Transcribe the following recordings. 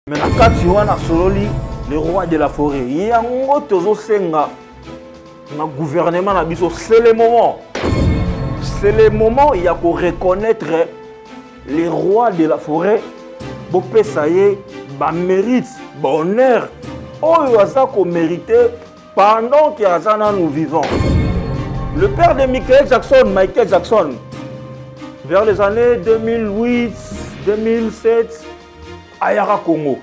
Mais na kati wana sololi le roi de la forêt. Yango tozo senga na gouvernement na biso, c'est le moment. C'est le moment il y a pour reconnaître les rois de la forêt. Bopé ça y est, ba mérite, ba honneur. Oh yaza ko mérité pendant qu'il y a ça nous vivons. Le père de Michael Jackson, vers les années 2008, 2007, Ayara Congo.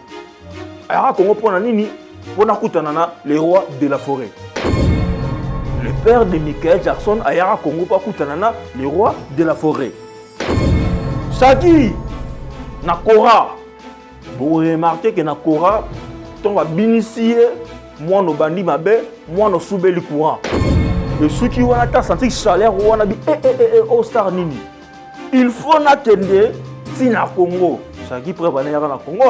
Ayara Congo pour nini? Pour nakoutanana les rois de la forêt. Le père de Michael Jackson, Ayara Congo pour nakoutanana les rois de la forêt. Shaggy, Nakora. Vous remarquez que Nakora, on va bénéficier, moi no bandi mabe, moi no soubeli courant. Et ceux qui ont un senti chaleur, on a dit oh star nini. Il faut n'attendre si na Congo. Shaggy préparer na Congo.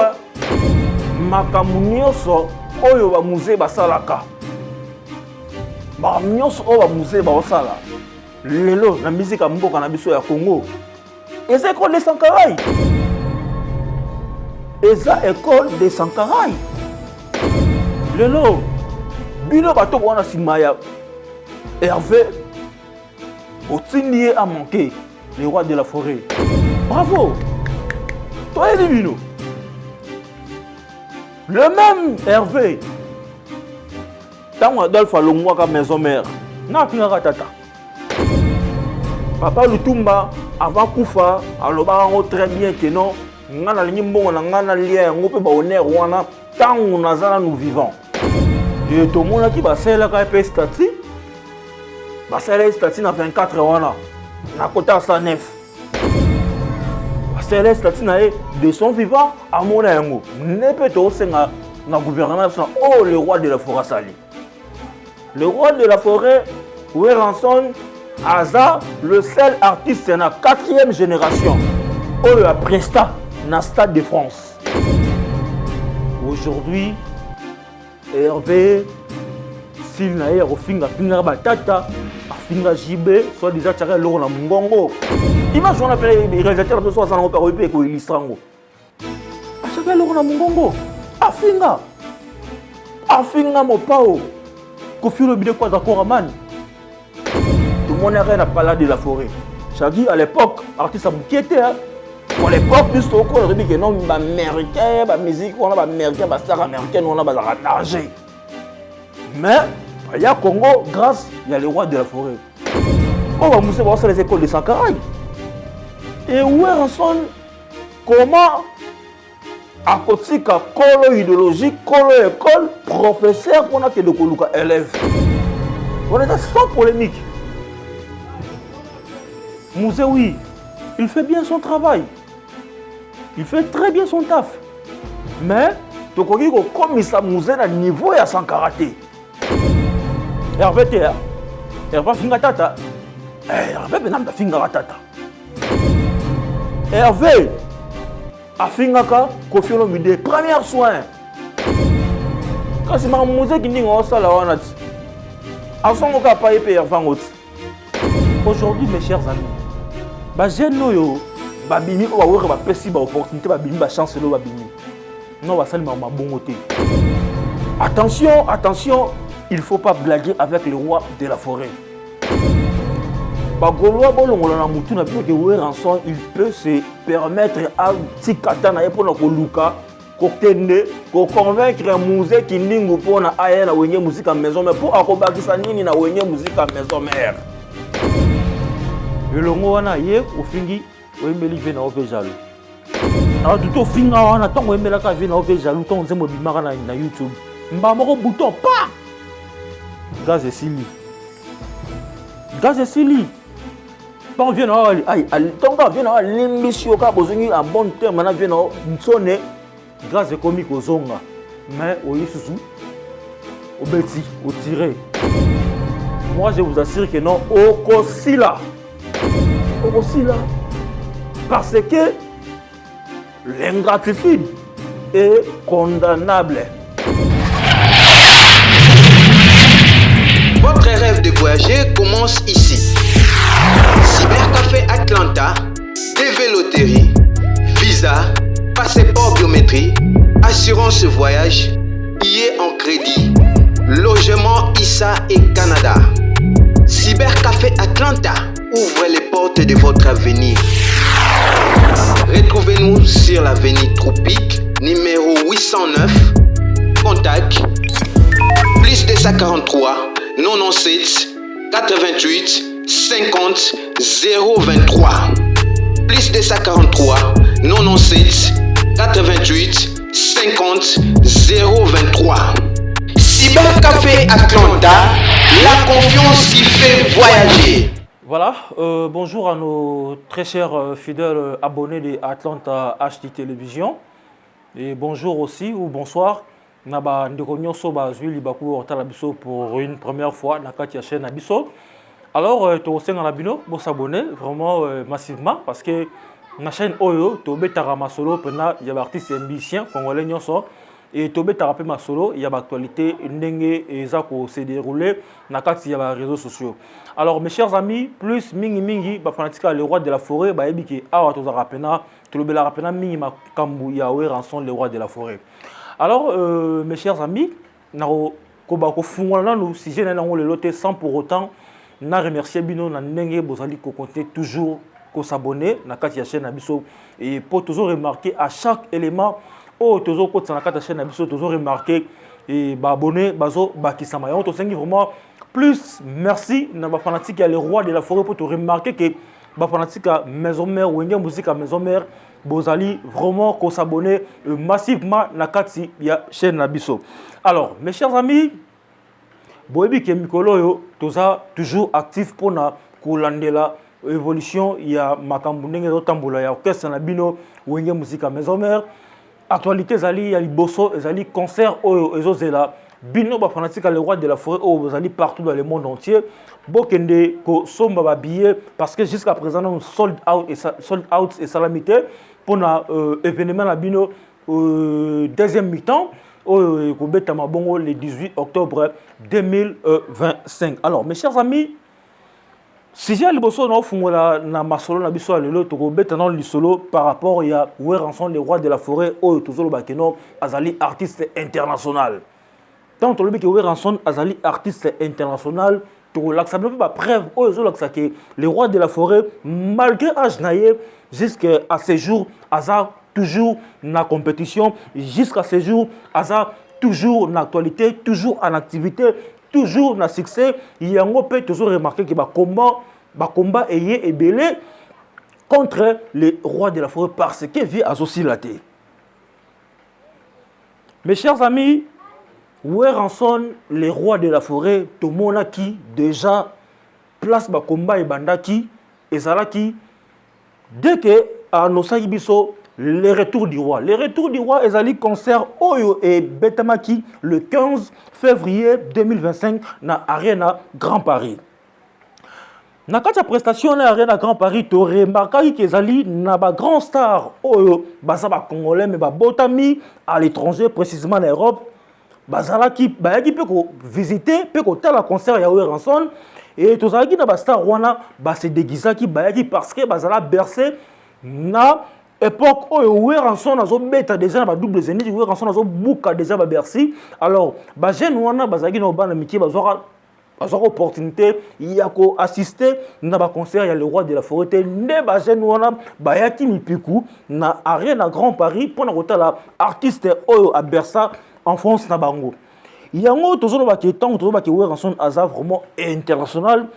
Makamunioso oyo ba musée basalaka. Ba munioso oyo ba musée ba osala. Lelo na musique ya mboka na biso ya Congo. Et c'est école de Sankaraï. Et ça école de Sankaraï. Lelo bino bato bona simaya. Hervé Otindi a manqué les rois de la forêt. Bravo. Toi et Bino. Le même Hervé. Tant Adolphe Alongwa comme maison mère. Na kinga tata. Papa Lutumba avant Koufa, aloba très bien que non. Ngana limbongo na ngana lien ngope ba honneur wana tant on azala nous vivons. Et tout le monde qui va faire la KP stati. Ba faire stati na 24 wana. Na kota 109. Ba faire stati na de son vivant à mon yango. Ne peut to senga na gouvernement oh le roi de la forêt sali. Le roi de la forêt Weranson Aza, le seul artiste na 4e génération. Oh le presta na Stade de France. Aujourd'hui Hervé s'il n'a pas finga batata finga JB soit déjà tiré l'eau na mungongo. Imagine on appelle les réalisateurs de 60 ans par EP ko illustrango. A chaque l'eau na mungongo. Afinga mo pao. Ko filo bide quoi d'accord man. Tout le monde n'a rien parlé de la forêt. Shaggy à l'époque artiste amoukiete hein. Pour l'époque plus au cours de que non américain, la musique on a américain, la star américaine on a nager. Mais il y a Congo grâce il y a les rois de la forêt. On va mousser voir les écoles de Sankaraï. Et où est comment à côté de colo idéologique, colo école, professeur qu'on a que de coluka élève. On est sans polémique. Mousset oui, il fait bien son travail. Il fait très bien son taf. Mais, tu connais comme il s'est amusé à niveau et à son karaté. Hervé, Hervé finga tata. Hervé benam da finga tata. Hervé a finga ka kofiolo mide premier soin. Quand c'est ma musée qui dit on ça la wana. A son ka pa épé Hervé ngot. Aujourd'hui mes chers amis, ba jeune yo babimi o wa ba pesi ba opportunité babimi ba chance lo babimi. Non va salement ma bon côté. Attention, attention, il faut pas blaguer avec le roi de la forêt. Ba Gaulois bolongola na mutu na que Weranson il peut se permettre à tikata na pour na koluka ko kende ko convaincre musée qui ndingu pona aya na wenye musique à maison mais pour akobakisa nini na wenye musique à maison mère. Le longo wana ye ofingi oyembeli ve na ope jalo. Alors tout au finga wana tango oyembela ka ve na ope jalo tango nzembo bimaka na YouTube. Mba moko bouton pa. Gaz et sili. Gaz et sili. Tant vient na ay tango vient na limbisio ka bozongi en bon terme na vient na nsone gaz et comique ozonga. Mais oyisusu obeti o tirer. Moi je vous assure que non okosila. Aussi là, parce que l'ingratitude est condamnable. Votre rêve de voyager commence ici. Cybercafé Atlanta, DV Loterie, Visa, passeport biométrique, assurance voyage, billets en crédit, logement ISA et Canada. Cybercafé Atlanta ouvre les portes de votre avenir. Retrouvez-nous sur l'avenue Tropique, numéro 809. Contact plus 243 97 88 50 023. Plus 243 97 88 50 023. Cybercafé Atlanta, la confiance qui fait voyager. Voilà, bonjour à nos très chers fidèles abonnés de Atlanta HD Télévision. Et bonjour aussi, ou bonsoir, Naba Ndekonyo Soba Zui Libakou Ortalabiso pour une première fois, Nakati chaîne Abiso. Alors, tu as Nabino pour s'abonner vraiment massivement parce que la chaîne Oyo, tu as Tarama Solo, il y a des artistes et musiciens congolais et tu as Tarapé Solo, il y a l'actualité, Ndenge et Zako s'est déroulé, Nakati, il y a les réseaux sociaux. Alors, mes chers amis, plus Mingi Mingi, Bafanatika, le roi de la forêt, Baebiki, Awa Tozarapena, Tulobela Rapena, Mingi Makambu, Yahweh, Ranson, le roi de la forêt. Alors, mes chers amis, Naro Kobako Fungwana, nous, si j'ai un le loté sans pour autant, na remercier Bino, na Nenge, Bozali, ko compter toujours, ko s'abonner, Nakati ya chaîne Abiso, et pour toujours remarquer à chaque élément, oh, toujours côté Nakati ya chaîne Abiso, toujours remarquer, et abonner, Bazo, Bakisama. Et on te vraiment plus merci, na ba fanatique, le roi de la forêt, pour te remarquer que ba fanatique, maison mère, ou une musique à maison mère, Bozali, vraiment, qu'on s'abonne massivement Nakati ya chaîne Abiso. Alors, mes chers amis, Boebi Kemikolo yo, toujours actif pour na Kolandela évolution, il y a Makambundenge Rotambola, il y a orchestre Nabino, Wenge musique à maison mère. Actualité Zali, il y a Liboso, Zali concert Oyo Ezozela. Bino ba fanatique le roi de la forêt au Zali partout dans le monde entier. Bokende ko somba ba billet parce que jusqu'à présent on sold out et salamité pour na événement la Bino deuxième mi-temps au Kobetama Bongo le 18 octobre 2025. Alors mes chers amis, si j'ai le bosso na fungola na masolo na biso lelo to Kobetana le solo par rapport il y a Ranson le roi de la forêt au tozolo bakeno azali artiste international. Tant que le Ranson azali artiste international, ça ne peut pas preuve que le roi de la forêt, malgré Ajnaye, jusqu'à ce jour, Aza toujours dans la compétition, jusqu'à ce jour, Aza toujours dans l'actualité, toujours en activité, toujours dans le succès. Il y a un peu toujours remarqué que le combat est belé contre le roi de la forêt parce qu'il vit à Zosilaté. Mes chers amis, Ranson, le roi de la forêt, tout le monde qui déjà place ba combat et bandaki et zalaki dès que à Nosaïbiso le retour du roi. Le retour du roi ezali concert Oyo et Betamaki le 15 février 2025 na Arena Grand Paris. Na kati ya prestation na Arena Grand Paris to remarqué que ezali na ba grand star Oyo baza ba congolais mais ba botami à l'étranger précisément en Europe. Bazalaki bayaki pe ko visiter pe ko tala concert ya Ranson et tozalaki na ba star wana ba se déguisaki bayaki parce que bazala bercé na époque où Ranson azo beta déjà na ba double zénith Ranson azo buka déjà ba Bercy. Alors ba jeune wana bazalaki na bana mitié bazora opportunité ya ko assister na ba concert ya le roi de la forêt ne ba jeune wana bayaki mipiku na Arena Grand Paris pour na kotala artiste oyo à Bersa en France na bango. Il y a un autre temps où Ranson Aza vraiment international.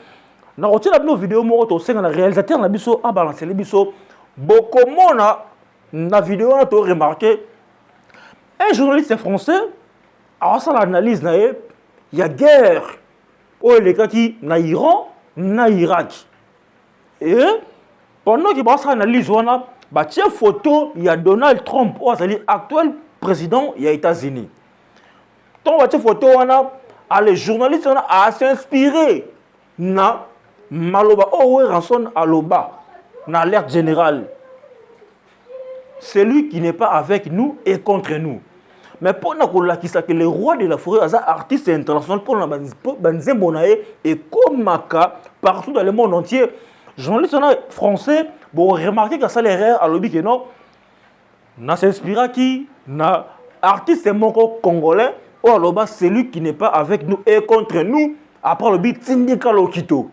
Na roté la vidéo mo to senga na réalisateur na biso a balancer les biso beaucoup mona na vidéo na to remarqué un journaliste français a ça l'analyse na il y a guerre au les qui na Iran na Irak et pendant qu'il va ça analyse wana ba tie photo il y a Donald Trump ou c'est actuel président des États-Unis. Ton voiture photo les journalistes a s'inspiré na maloba Ranson aloba na l'alerte générale. Celui qui n'est pas avec nous est contre nous. Mais pour que le roi de la forêt, artiste international, pour et comme partout dans le monde entier, journalistes français, bon, remarquez que ça l'erreur à l'objet que non, na s'inspira qui na artiste moko congolais, ou alors celui qui n'est pas avec nous et contre nous, après le but Tindika Lokito.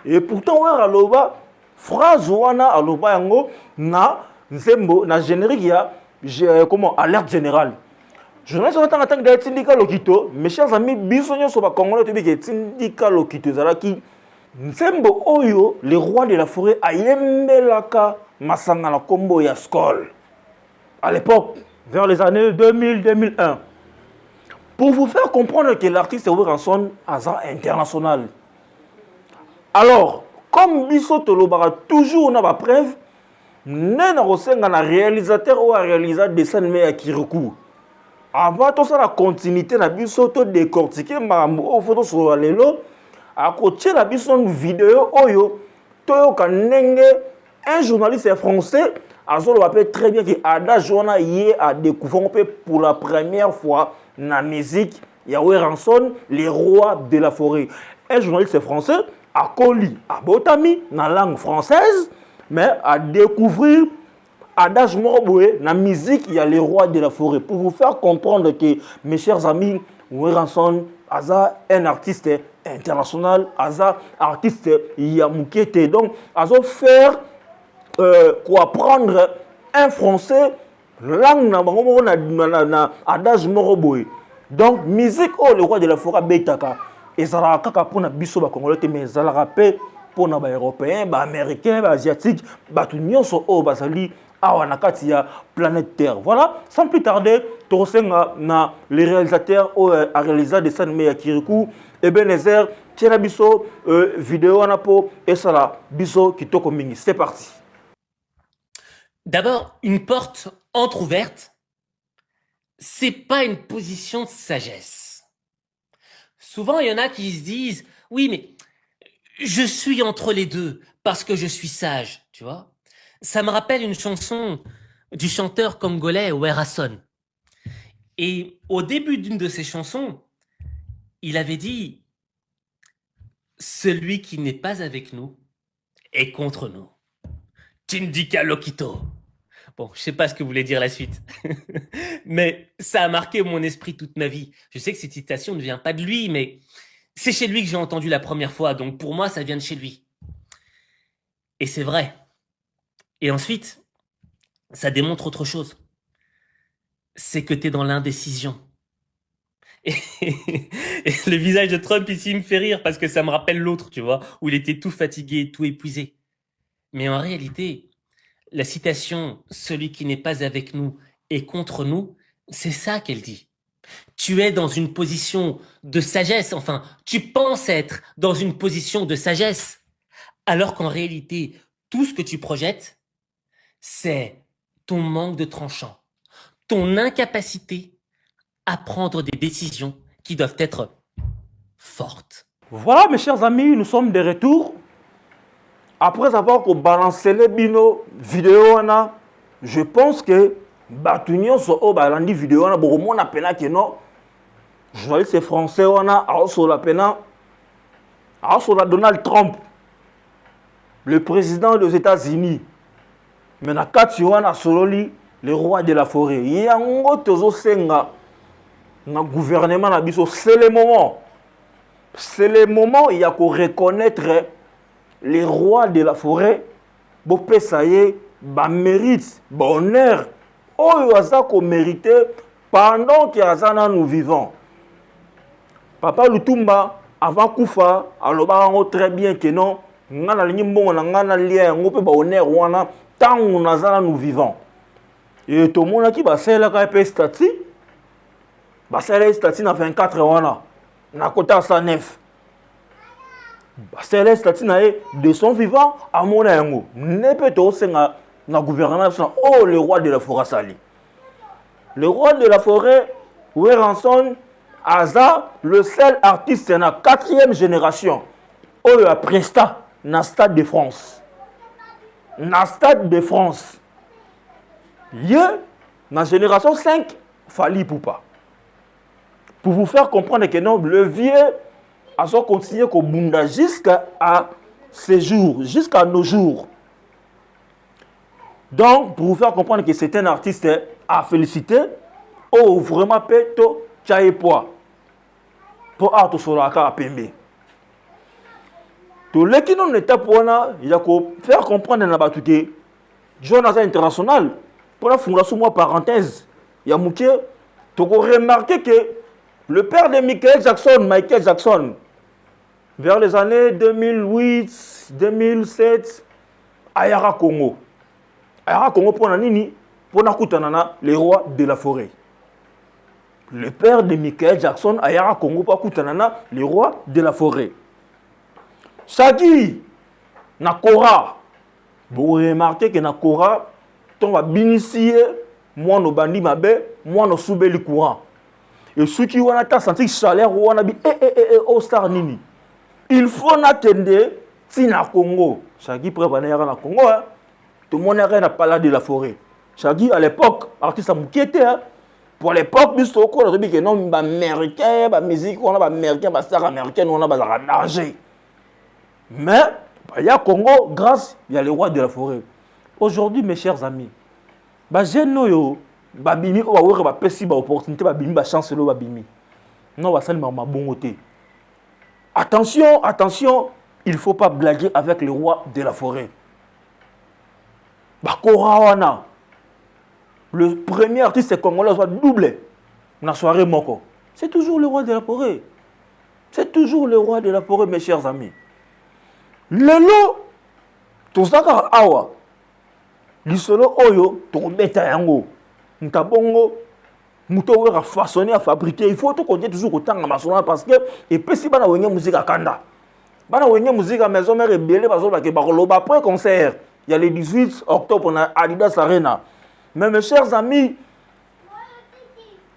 Et pourtant, ouais, alors phrase wana aloba yango na nzembo na générique ya comment alerte générale. Journaliste en tant que Tindika Lokito, mes chers amis, bisonyo soba congolais te que Tindika Lokito zalaki nzembo oyo le roi de la forêt ayembelaka masanga na kombo ya Skol. À l'époque, vers les années 2000-2001. Pour vous faire comprendre que l'artiste est Ranson hasard international. Alors, comme Bisso Tolobara toujours n'a pas preuve, Nena Rosenga na réalisateur ou réalisateur de dessin animé à Kirikou. Avant tout ça, la continuité na Bisso to décortiquer marambo au photo sur lelo, à côté la Bisso vidéo oyo, toyo kanenge un journaliste français. Azolo rappelle très bien que Ada Joana y a découvert pour la première fois la musique Yahweh Ranson, les rois de la forêt. Un journaliste français a connu à Botami, dans la langue française, mais a découvert Ada Joana la musique, il y a les rois de la forêt. Pour vous faire comprendre que, mes chers amis, Yahweh Ranson, Aza un artiste international, Aza artiste Yamoukete. Donc, Azo faire quoi prendre un français langue na adage moroboy. Donc musique oh le roi de la forêt betaka et ça la kaka pour na biso ba congolais mais ça la rappelle pour na ba européen ba américain ba asiatique ba tout nyonso oh bazali awa na kati ya planète Terre. Voilà, sans plus tarder tosenga na les réalisateurs a réalisé des scènes mais Kirikou Ebenezer Tiena biso vidéo na po et ça la biso kitoko mingi. C'est parti. D'abord, une porte entrouverte, c'est pas une position de sagesse. Souvent, il y en a qui se disent, oui, mais je suis entre les deux parce que je suis sage, tu vois. Ça me rappelle une chanson du chanteur congolais Werason. Et au début d'une de ses chansons, il avait dit, celui qui n'est pas avec nous est contre nous. Tindika Lokito. Bon, je sais pas ce que voulait dire la suite. Mais ça a marqué mon esprit toute ma vie. Je sais que cette citation ne vient pas de lui, mais c'est chez lui que j'ai entendu la première fois. Donc pour moi, ça vient de chez lui. Et c'est vrai. Et ensuite, ça démontre autre chose. C'est que tu es dans l'indécision. Et le visage de Trump ici me fait rire parce que ça me rappelle l'autre, tu vois, où il était tout fatigué, tout épuisé. Mais en réalité, la citation « Celui qui n'est pas avec nous est contre nous », c'est ça qu'elle dit. Tu es dans une position de sagesse, enfin, tu penses être dans une position de sagesse, alors qu'en réalité, tout ce que tu projettes, c'est ton manque de tranchant, ton incapacité à prendre des décisions qui doivent être fortes. Voilà, mes chers amis, nous sommes de retour. Après avoir balancé les bino vidéo, je pense que Batunion so balandi vidéo na beaucoup na pena que non journaliste français wana sur la pena sur la Donald Trump, le président des États-Unis. Mais na kati wana sololi le roi de la forêt. Yango tozo senga na gouvernement na biso, c'est le moment. C'est le moment il y a qu'on reconnaître les rois de la forêt, bopé ça y est, mérite, honneur, oh ça qu'on méritait pendant que nous vivons. Papa Lutumba, avant Koufa, alors très bien que non, ngana limbongo na ngana lia ngope ba honneur wana tant nous vivons. Et tout le monde qui va faire la KP stati, va faire stati na 24 wana, na kota 109. C'est de son vivant à mon amour. Ne peut-on pas na gouvernement oh le roi de la forêt sali. Le roi de la forêt, Ranson, Aza, le seul artiste de la 4e génération. Oh a presta na Stade de France. Na Stade de France. Lieu, na génération 5, Fali Poupa. Pour vous faire comprendre que non, le vieux a continué au Bunda jusqu'à ces jours, jusqu'à nos jours. Donc, pour vous faire comprendre que c'est un artiste à féliciter, Oh, vraiment, peto, tchaye poa. Pour arto solaka à pembe. Tout le qui non est pour il a faire comprendre na batuke. Journal international. Pour la fondation moi parenthèse. Il y a mouké. Tu as remarqué que le père de Michael Jackson, vers les années 2008, 2007, Ayara Congo. Ayara Congo pour nani pour nakutanana les rois de la forêt. Le père de Michael Jackson, Ayara Congo pour nakutanana les rois de la forêt. Shaggy, Nakora. Vous remarquez que Nakora, on va bénicier, moi no bandi mabe, moi no soube le courant. Et ceux qui ont un senti chaleur, on a dit, oh star nini. Il faut n'attendre, si na Congo. Shaggy prépare na Congo, tout le monde n'a pas là de la forêt. Shaggy, à l'époque, artiste amoukiété, pour l'époque, nous sommes au dit que non, américain, musique, on a américain, star américain, on a nager. Mais, il y a Congo, grâce, il y a les rois de la forêt. Aujourd'hui, mes chers amis, jeune babimi o wa ba pesi ba opportunité babimi ba chance lo babimi. Non, va seulement ma bonté. Attention, attention, il faut pas blaguer avec les rois de la forêt. Korawana. Le premier artiste congolais soit doublé. Na soirée moko. C'est toujours le roi de la forêt. C'est toujours le roi de la forêt, mes chers amis. Lelo, tout ça awa. Lisolo oyo, to beta yango. Ntabongo, muto wera façonner à fabriquer. Il faut qu'on dise toujours autant à masona parce que, et puis si bana wenge musique à kanda. Bana wenge musique à maison mère rebelle, parce que bakoloba après concert. Il y a le 18 octobre, on a Adidas Arena. Mais mes chers amis,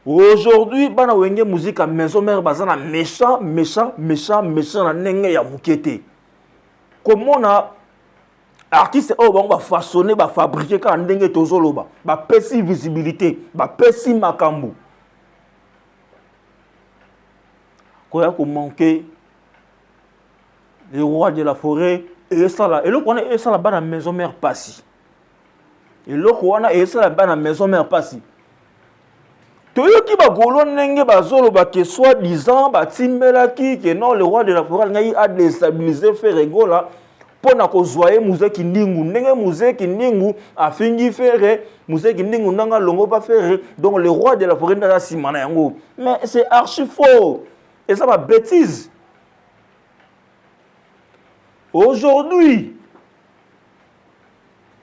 aujourd'hui, bana wenge musique à maison mère, bazana méchant, na nenge ya mukete. Comment on a artiste on va façonner, va fabriquer quand ndenge tozoloba, va pesi visibilité, va pesi makambu. Quoi qu'on manquer les rois de la forêt et ça là, et le qu'on est ça là bas dans maison mère passi. Et le qu'on a et ça là bas dans maison mère passi. Toyoki ba golo ndenge bazoloba que soit disant ba timbelaki que non le roi de la forêt ngai a déstabiliser faire rigola. Pour na kozwaye muzeki ndingu ndenge muzeki ndingu afingi fere muzeki ndingu ndanga longo pas fere donc le roi de la forêt ndanga simana yango mais c'est archi faux et ça va bêtise. Aujourd'hui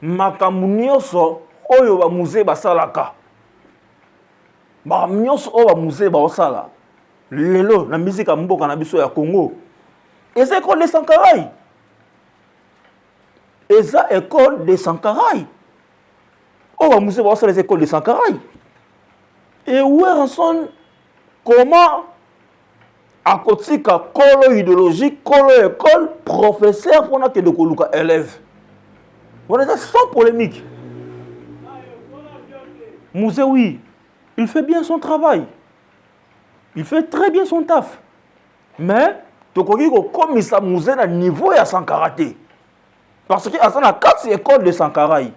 makambu nyonso oyo ba musée basalaka ba nyonso oyo ba musée basala lelo na musique ya mboka na biso ya Congo et c'est quoi les Sankaraï. Et ça, école de Sankaraï. Oh, va mousser voir ça, les écoles de Sankaraï. Et où est comment, à côté de colo idéologique, colo école, professeur, pour que de Koluka élève. Voilà, ça sans polémique. Mousset, oui, il fait bien son travail. Il fait très bien son taf. Mais, tu connais comme il s'est mousé à niveau à Sankaraté. Parce que à ça na 4 écoles de Sankaraï.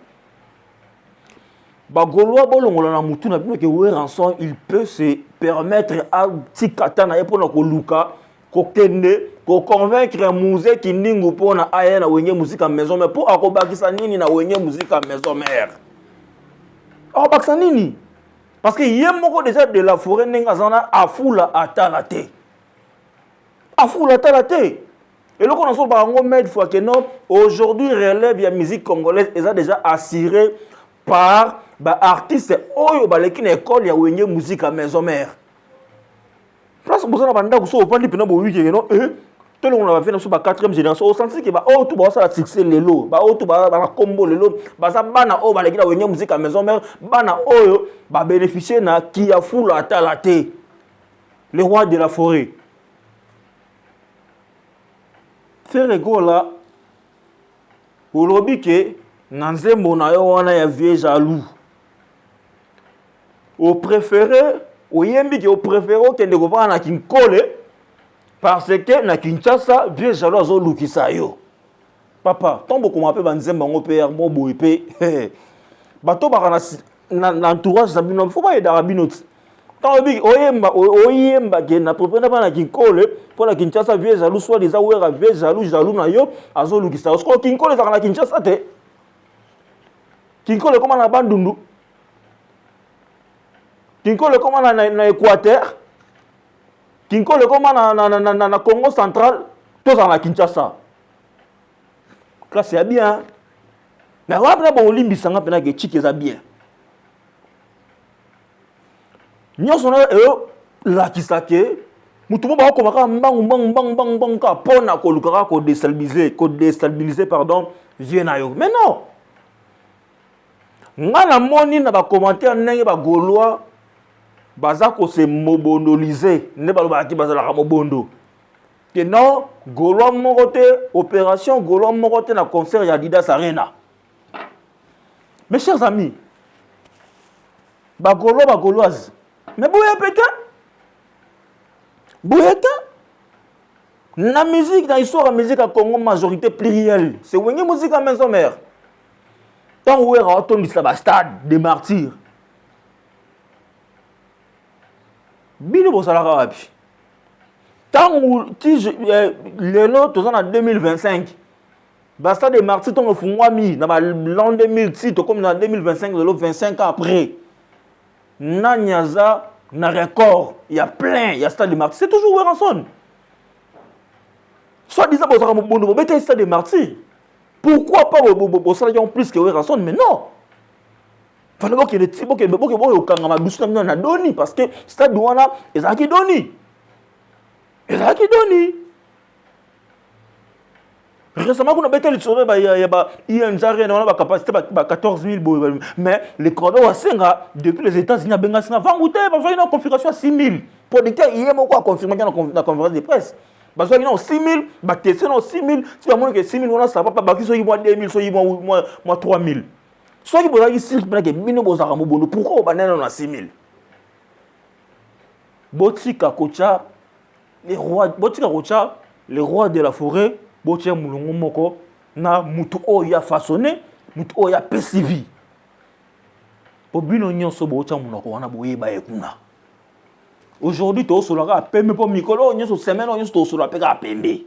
Bagoloa bolongola na mutu na bino que rançon il peut se permettre à tikata na pour na koluka ko kende ko convaincre musée ki ndingu pona aya na wenge musique à maison mais pour akobakisa nini na wenge musique à maison mère. Akobakisa nini? Parce que yemoko déjà de la forêt nenga zana afula atalate. Afula atalate. Et là, on a dit que non, aujourd'hui, relève la musique congolaise est déjà assurée par les artistes qui ont école de musique à maison mère. Place pour ça, on a dit que tout le monde a fait la 4e génération. On sent que tout ça succès les lots, tout ça combo les lots, ça bana la musique à maison mère, bana bénéficier na qui a fou la talate, le roi de la forêt. Faire rigola au lobby que nanzembo na yo wana ya vieux jaloux au préféré au yembi que au préféré que ndeko pa na kinkole parce que na Kinshasa vieux jaloux azo lukisa yo papa tombo ko mape banzembo ngo père mo boy pe bato ba na entourage zabino faut pas aider rabinot Quand oyemba ke na propre na kinkole pour la Kinshasa vieux jaloux soit des awera vieux jaloux na yo azolukisa osko kinkole za na Kinshasa te kinkole comment na bandundu kinkole comment na Équateur kinkole comment na Congo central tous en la Kinshasa là c'est bien mais après bon limbisa nga pena ke chiki za bien nyonso na lakisa ke mutu mo ba komaka mbang ka pona ko lukaka ko déstabiliser pardon vieux na yo mais non nga na moni na ba commentaire ndenge ba gaulois baza ko se mobondoliser ne ba loba ki baza la mobondo que non gaulois moko te opération gaulois moko te na concert ya Adidas Arena. Mes chers amis ba gaulois ba gauloises mais Bouyeka la musique dans l'histoire de la musique à Congo majorité plurielle c'est une musique à maison mère tant où est retourné le stade des martyrs bino bosalaka wapi tant où les lots en 2025 basta des martyrs tant fungwa mi dans l'an 2006 comme en 2025 de l'autre 25 ans après na nyaza na record il y a plein il y a stade des martyrs c'est toujours Weranson soit disant bozaka mobondo bobeta stade des martyrs pourquoi pas bosala en plus que Weranson mais non fallait que le type que okanga madusu na doni parce que stade wana ezaki doni récemment, on a bêté le tournoi, il y a une capacité de 14 000. Mais les cordons à Senga, depuis les États-Unis, il y a une configuration à 6 000. Pour des cas, il y a une confirmation dans la conférence de presse. Parce qu'il y a 6 000, il y a 6 000. Si on a 6 000, on a ça, pas qu'il soit 2 000, soit 3 000. Soit il y a 6 000, pourquoi on a 6 000? Botika Kocha, les rois de la forêt. Botia mulongo moko na mutu oya façonné mutu oya pesivi obino nyonso botia munoko wana boyeba ekuna aujourd'hui to solaka pembe po mikolo nyonso semaine nyonso to solaka peka pembe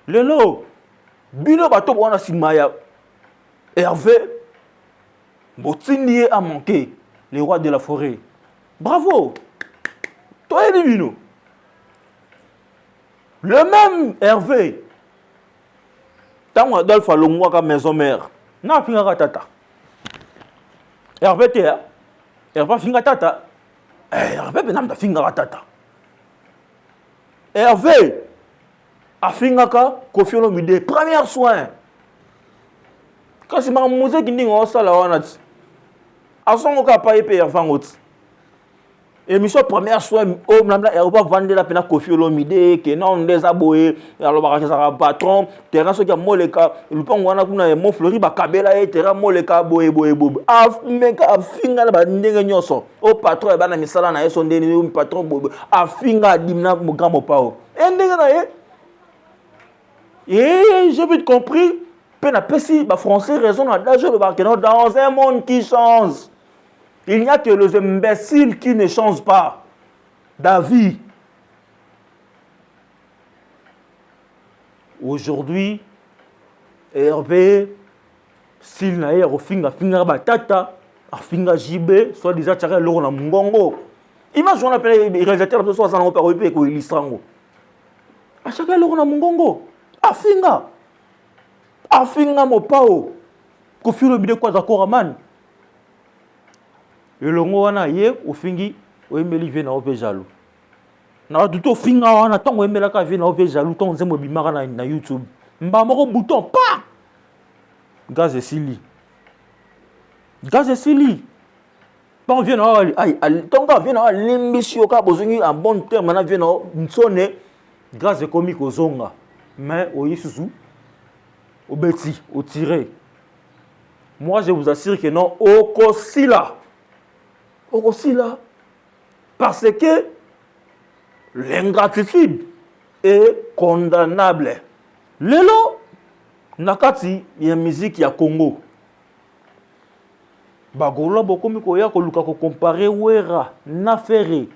lelo bino bato wana simaya Hervé Botinier a manqué les rois de la forêt bravo toi et bino. Le même Hervé, tant Adolphe a l'ongwa comme maison mère, n'a pas tata. Hervé Théa, Hervé finga tata. Hervé benam da finga tata. Hervé a finga ka Koffi Olomide premier soin. Quand c'est ma musique qui dit on ça la wana. A son ka pa épé Hervé ngot. Émission première soir au blabla et on va vendre la peine à Koffi Olomide que non des aboyés alors ba patron terrain so ka moleka le pont wana kuna mo fleury ba kabela et terrain moleka boye bob af meka afinga ba ndenge nyonso au patron e bana misala na yeso ndeni patron bobo afinga dimna mo grand pao et ndenge na et j'ai vite compris peine à pesi ba français raison na danger le barqueno dans un monde qui change. Il n'y a que les imbéciles qui ne changent pas d'avis. Aujourd'hui, Hervé, s'il n'a pas finga batata, a finga jibé, soit déjà tiré l'eau dans mon gongo. Imagine on appelle les réalisateurs de 60 ans par EP pour illustrer. A chacun l'eau dans mon gongo. A finga mon pao. Koffi Olomide quoi d'accord man. Et le mot wana ye ofingi oyembeli vie na ope jaloux na duto finga wana tango oyembela ka vie na ope jaloux tango nzembo bimaka na YouTube mba moko bouton pa gaz esili pas vient na ay tango vient na limbisio ka bozongi en bon terme na vient na nsone gaz komi kozonga mais oyisusu obeti o tirer moi je vous assure que non aussi là, parce que l'ingratitude est condamnable. Lelo, nakati, il y a musique, il y a Congo. Bagola bokomi koya koluka ko comparer Wera na Ferré.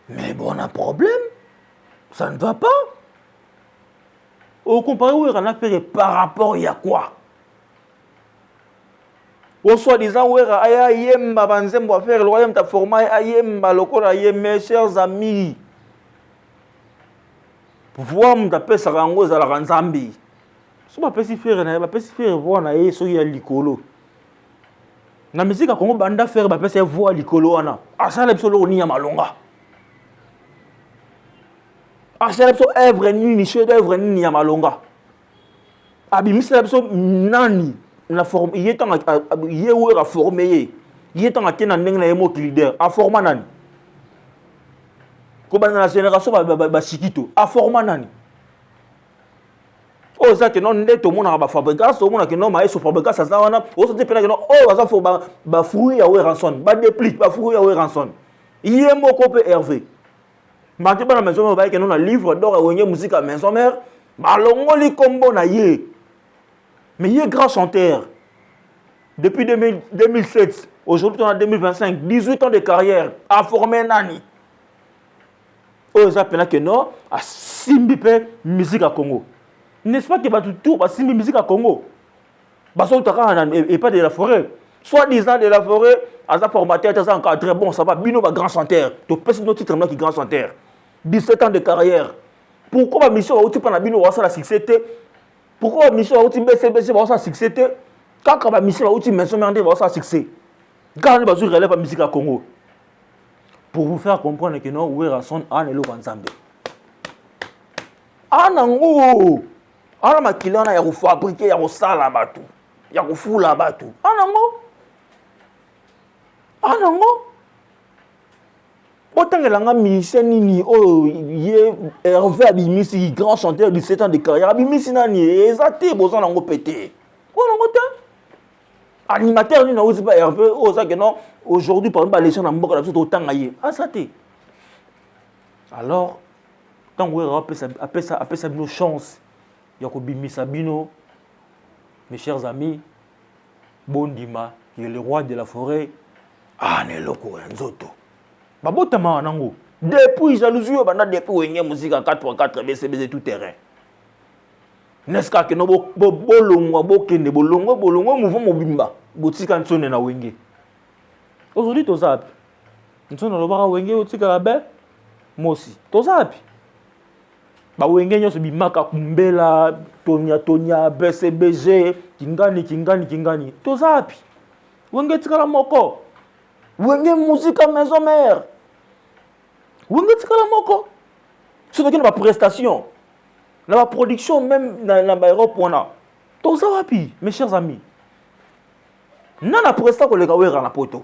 Mais bon, on a un problème. Ça ne va pas. Au comparer Wera na Ferré par rapport à quoi? Au soi-disant Wera aya yemba banzembo faire le royaume ta forma ayemba lokola mes chers amis. Voir mon tapé sarango za la ranzambi. So ba pesi faire na ba pesi faire voir na yeso ya likolo. Na musique a Congo banda faire ba pesi voir likolo wana. Asala biso lo ni ya malonga. Asala biso œuvre ni chef d'œuvre ni ya malonga. Abi misala biso nani na forme yetant yewe a formé yetant akena ndenge na yemo leader a forma nani. Ko bana na génération ba chikito a forma nani. Oh ça que non ndeto mona ba fabricage o mona que non maïs fabricage ça wana o so te pena que non oh ça faut ba fruit ya ranson ba déplique ba fruit ya ranson yemo ko pe Hervé ma te bana maison ba que non na livre d'or wenye musique à maison mère ba longoli kombo na ye mais il est grand chanteur depuis 2007 aujourd'hui on a 2025 18 ans de carrière a formé nani oh ça pena que non a simbi pe musique à Congo. N'est-ce pas que tout va signer musique à Congo? Baso Taka et pas de la forêt. Soit disant de la forêt, à sa formateur, c'est encore très bon, ça va. Bino va grand chanteur. Tu peux notre titre qui grand chanteur. 17 ans de carrière. Pourquoi ma mission va pas Bino va la succès? Pourquoi ma mission va BCBC va la succès? Quand ma mission va maison va la succès. Quand les bazou relève la musique à Congo. Pour vous faire comprendre que non, Wera son an et le Wanzambe. Anango. Alors ma kilana ya fabriquer ya sala batu ya fula batu anango otangela nga musicien nini oh ye Hervé abimisi grand chanteur de 17 ans de carrière abimisi nani ezate bozo nango pété onango te animateur ni na ozi pas Hervé oh ça que non aujourd'hui par exemple les gens na mboka la biso otanga ye asate alors tant Wera appelle ça nos chance. Yakobi Sabino, mes chers amis, Bondima, qui est le roi de la forêt, Neloko Nzoto. Babotama Nango. Depuis jalousie, depuis une musique à 4x4 BCBZ tout terrain. N'est-ce pas que nous bolongo bokende bolongo mouvement mobimba botika nsone na wenge. Aujourd'hui tozapi. Nsone lobaka wenge otika la be mosi. Tozapi. Ba wenge nyoso bimaka kumbela tonya BCBG kingani tozapi wenge tikala moko wenge musique maison mère wenge tikala moko surtout na ba prestation na ba production même na ba Europe wana tozapi mes chers amis nana presta ko leka Wera na poto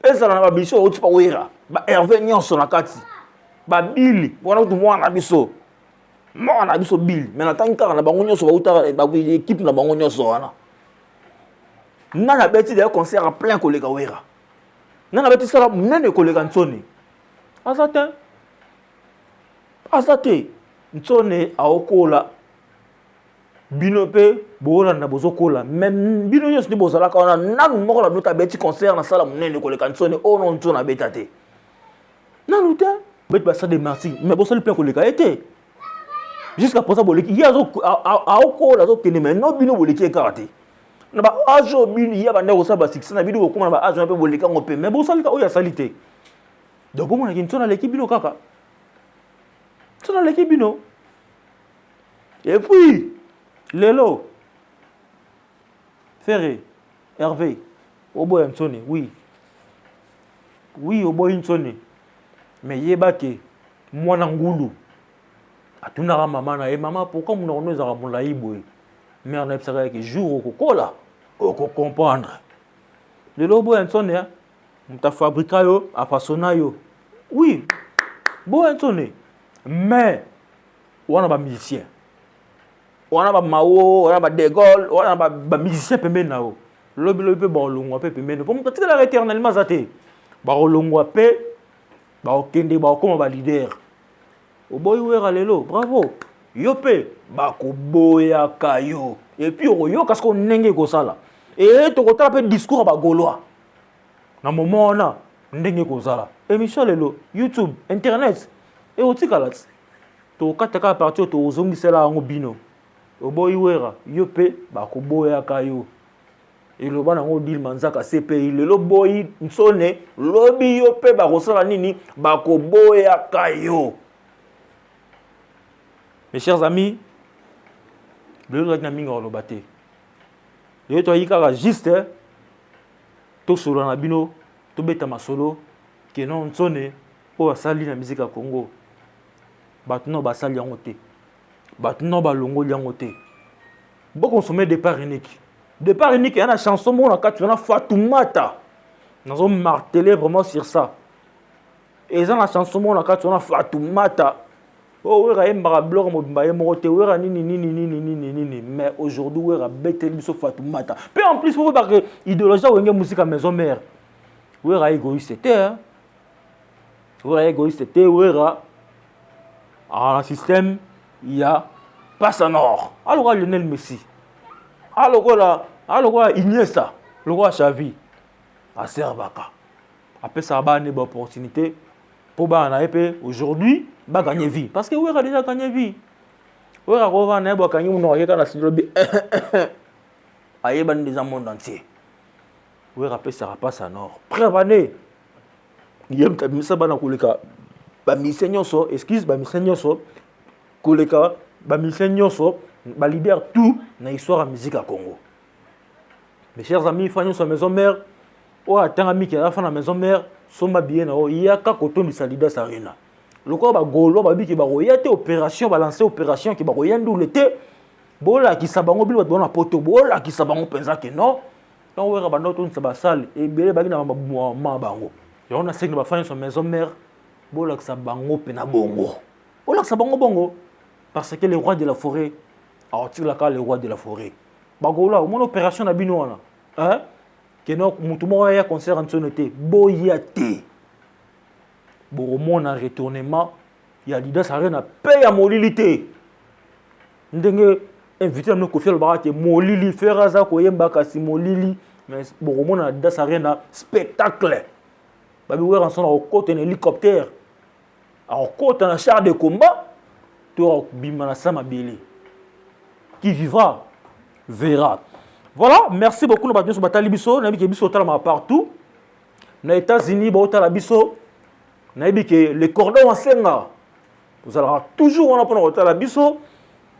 ezala na ba biso oti pa Wera ba Hervé nyonso na kati ba Billy wana tu mwana biso Billy mais na tanka na bango nyonso ba équipe na bango nyonso wana nana beti de concert à plein collègue Wera nana beti sala munene collègue Nsone azate Nsone aokola bino pe bola na bozokola même bino nyonso ni bozala ka wana nanu moko la nota beti concert na sala munene collègue Nsone oh non Nsone betate nanu te bet ça de merci mais bon ça le plein collègue été jusqu'à présent boleki il y a aoko la zo kene mais non bino boleki karaté na ba ajo bino ya ba ndeko sa ba 6 na bino ko na ba ajo un peu boleka ngopé mais bon ça le oya salité donc bon na kinto na l'équipe bino kaka to na l'équipe bino et puis lelo Ferré Hervé Oboy Nsone oui Oboy Nsone mais yebake mwana ngulu atunaka mama na ye mama pourquoi mon ono ezaka molai boye mère na ebisaka yeke jour okokola okocomprendre lelo Boy Nsone muta fabrika yo afasona yo oui Boy Nsone mais wana ba musicien wana ba Mao wana ba De Gaulle wana ba musicien pembeni na yo lobi pe ba olongwa pe pembeni po muta tikala éternellement zate ba olongwa pe ba okende ba okoma ba leader oboyi Wera lelo bravo yo pe ba koboya kayo et puis oyo kasko nenge ko sala et tu as un discours à Gaulois. Dans le moment où on a émission lelo, YouTube, Internet, et aussi kalat. Tu as partir tu ozongi sela en bino. Oboyi wera, yope, bako boya kayo. Et le ban en deal manzaka CPI, le boyi nsone, lobby yope bako sala nini, bako boya kayo. Mes chers amis, le roi n'a pas battu. Le roi a juste tout sur la bino, tout bête ma solo, qui non sonné pour la salle de la musique à Congo. Batno basali yangote, batno balongo yangote. Beaucoup consommer départ unique. Départ unique, il y a une chanson mon a tu as Fatoumata. Nous avons martelé vraiment sur ça. Et dans la chanson mon a tu as Fatoumata. Oh, oui, il y a un blog mais aujourd'hui, il y a un bête Fatoumata. Puis en plus, il faut que l'idéologie de la musique à maison mère. Oui, il y a égoïste. Oui, il y a égoïste. Oui, il y a un système, il y a Passe Nord. Alors, Lionel Messi. Alors, Iniesta. Le roi Xavi. À Serbaka. Après, ça va une bonne opportunité. Pour gagner aujourd'hui, gagner vie. Parce que oui, il a déjà gagné vie. Oui, il a gagné vie. Il a gagné déjà monde entier. Oui, après, ça va passer à Nord. Prévenez. Il y a un message dans le cas. Excuse, libère tout dans l'histoire de la musique à Congo. Mes chers amis, il sur maison mère. Oh, attends, ami qui a fait la maison mère. Soma bien, il y a qu'à côté de Salida Sarina. Le corps va gaulois, babi qui va royater opération, balancer opération qui va royander où l'été. Bola qui s'abango bil va poto bola qui s'abango pensa que non. Quand on va dans notre salle et belé bagi na ma bango. Et on a cinq va faire son maison mère. Bola qui s'abango pena bongo. Bola qui s'abango bongo parce que le roi de la forêt a retiré la carte le roi de la forêt. Bagola, mon opération na bino na. Hein? Que non, mutumo ya concert en sonneté boyate boromona retournement ya Lidas Arena paye à molilité ndenge invité à nous confier le barat molili faire ça ko yemba kasi molili mais boromona Lidas Arena spectacle babi wera son au côté un hélicoptère au côté un char de combat to bimana sama bili qui vivra verra. Voilà, merci beaucoup. Nous avons battu biso, nous avons biso partout. Dans les États-Unis, nous avons biso, nous avons les cordons en senga. Vous allez toujours on a pour biso.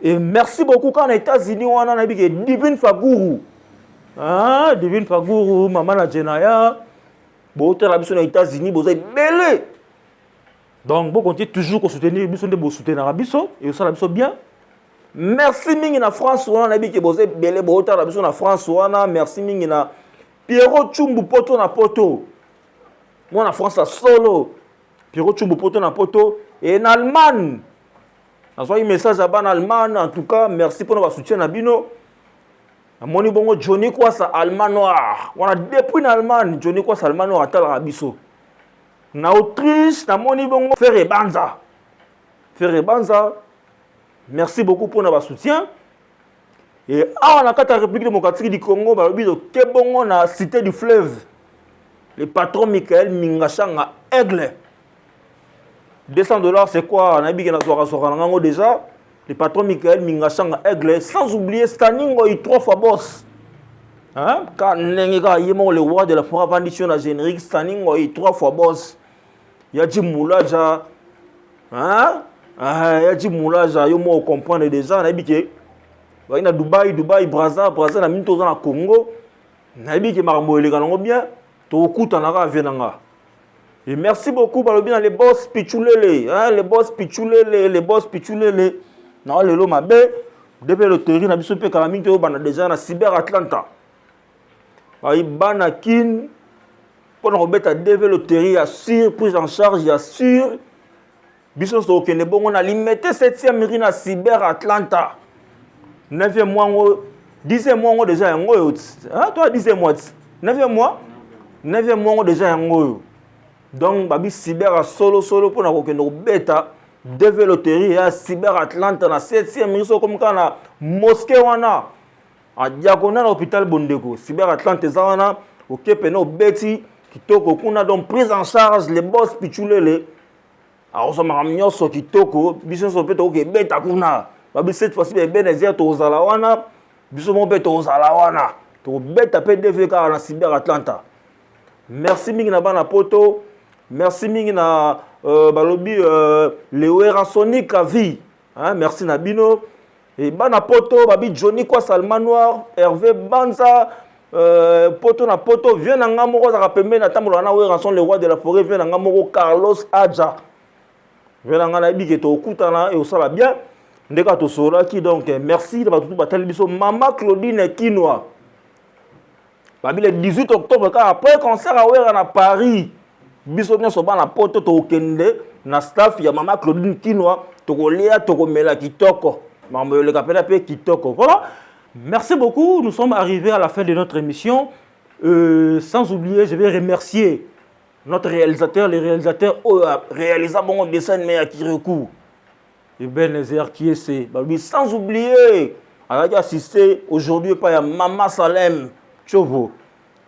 Et merci beaucoup quand les États-Unis on a Divine Faguru. Ah, Divine Faguru, maman la Jenaya. Vous avez biso dans les États-Unis, vous êtes belé. Donc, vous continuez toujours à soutenir biso de soutenir biso et vous allez biso bien. Merci mingi na France on a dit que vous êtes belé bota la na France on a merci mingi na Pierrot Chumbu poto na poto. Moi na France à solo. Pierrot Chumbu poto na poto et en Allemagne. Envoyez un message à en Allemagne en tout cas merci pour notre soutien na bino. Moni bongo Johnny quoi ça Allemand noir. On a depuis en Allemagne Johnny quoi ça Allemand noir à la biso. Na Autriche na moni bongo Ferre Banza. Ferre Banza. Merci beaucoup pour notre soutien. Et à la République démocratique du Congo, on a cité du fleuve. Le patron Michael Mingachanga Aigle. 200 $, c'est quoi? On a dit que déjà. Le patron Michael Mingachanga Aigle. Sans oublier Staningo, il 3 fois boss. Hein? Quand le roi de la forêt vendition à générique, Staningo, il 3 fois boss. Il y a Jim Moulaja. Hein? Ah, il y a dit moulage, il faut comprendre déjà. On a dit que il y a Dubaï, Brazza, na minto dans Congo. On a dit que Maramo est bien. Tout coup, on a venanga. Et merci beaucoup, bien les boss pichulele, hein, les boss pichulele. Non, le lo mabe. Depuis le terrain, on a besoin de faire minto déjà na Cyber Atlanta. Il banakin pour nous remettre à développer le terrain, assure prise en charge, assure. Biso sokene bon on a limité 7e mairie na Cyber Atlanta. 9e mois 10e mois déjà yango. Hein toi 10e mois. 9e mois 9e mois déjà yango. Donc babi Cyber a solo pour na kokendo beta développer à Cyber Atlanta na 7e mairie so comme kana mosquée wana. a diagonal hôpital Bondeko Cyber Atlante ezana OK peno beti kitoko kuna donc prise en charge les boss pichulele a osama mnyoso kitoko biso so peto OK beta kuna ba cette fois-ci Benezer to zalawana biso mon beto zalawana to beta PDV ka na Cyber Atlanta. Merci mingi na bana poto, merci mingi na balobi Lewera Sonic à vie, hein, merci na bino et bana poto babi Johnny quoi Salman Noir, Hervé Banza poto na poto vient na ngamoko za pembe na tamolo na Wera son le roi de la forêt vient na ngamoko Carlos Adja. Vient na ngana bi ke to okutana et osala bien ndeka to sola ki donc merci de batutu batal biso Mama Claudine Kinoa. Le 18 octobre, après concert à Ouera à Paris, biso bien soba na poto to kende na staff ya Mama Claudine Kinoa to kolia to komela kitoko. Maman le kapela pe kitoko. Voilà. Merci beaucoup. Nous sommes arrivés à la fin de notre émission. Sans oublier, je vais remercier notre réalisateur, les réalisateurs réalisé bon dessin mais à qui recours. Et Benezer qui est c'est. Sans oublier, on a assisté aujourd'hui par Mama Salem. Chovo,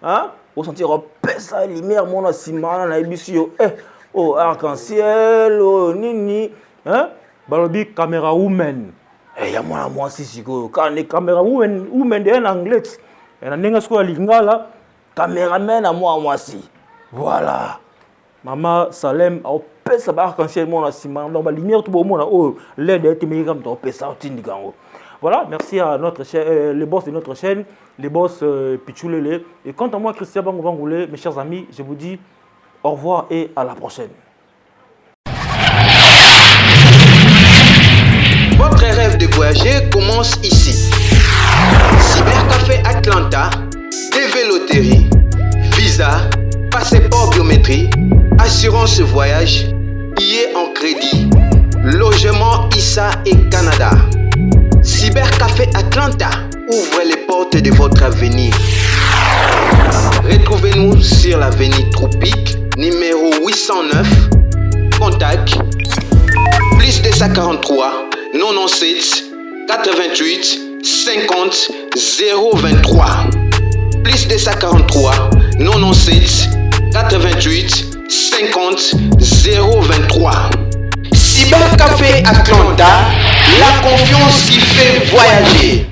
hein? Au sentir pesa lumière mon simana na ebisio oh arc-en-ciel oh nini hein balobi camera woman ya moi si siko quand les camera woman de en anglais et na ndenge sko lingala cameraman à moi si voilà Mama Salem au pesa arc-en-ciel mon simana donc la lumière tout bon oh LED est meilleur comme to pesa tindikango. Voilà, merci à notre les boss de notre chaîne, les boss Pichulele. Et quant à moi, Christian Bangoulé, mes chers amis, je vous dis au revoir et à la prochaine. Votre rêve de voyager commence ici. Cybercafé Atlanta, DV Loterie, visa, passeport biométrie, assurance voyage, billets en crédit, logement ISA et Canada. Cybercafé Atlanta ouvre les portes de votre avenir. Retrouvez-nous sur l'avenue Tropique, numéro 809. Contact plus 243 97 88 50 023. Plus 243 97 88 50 023. Cybercafé Atlanta, la confiance qui fait voyager.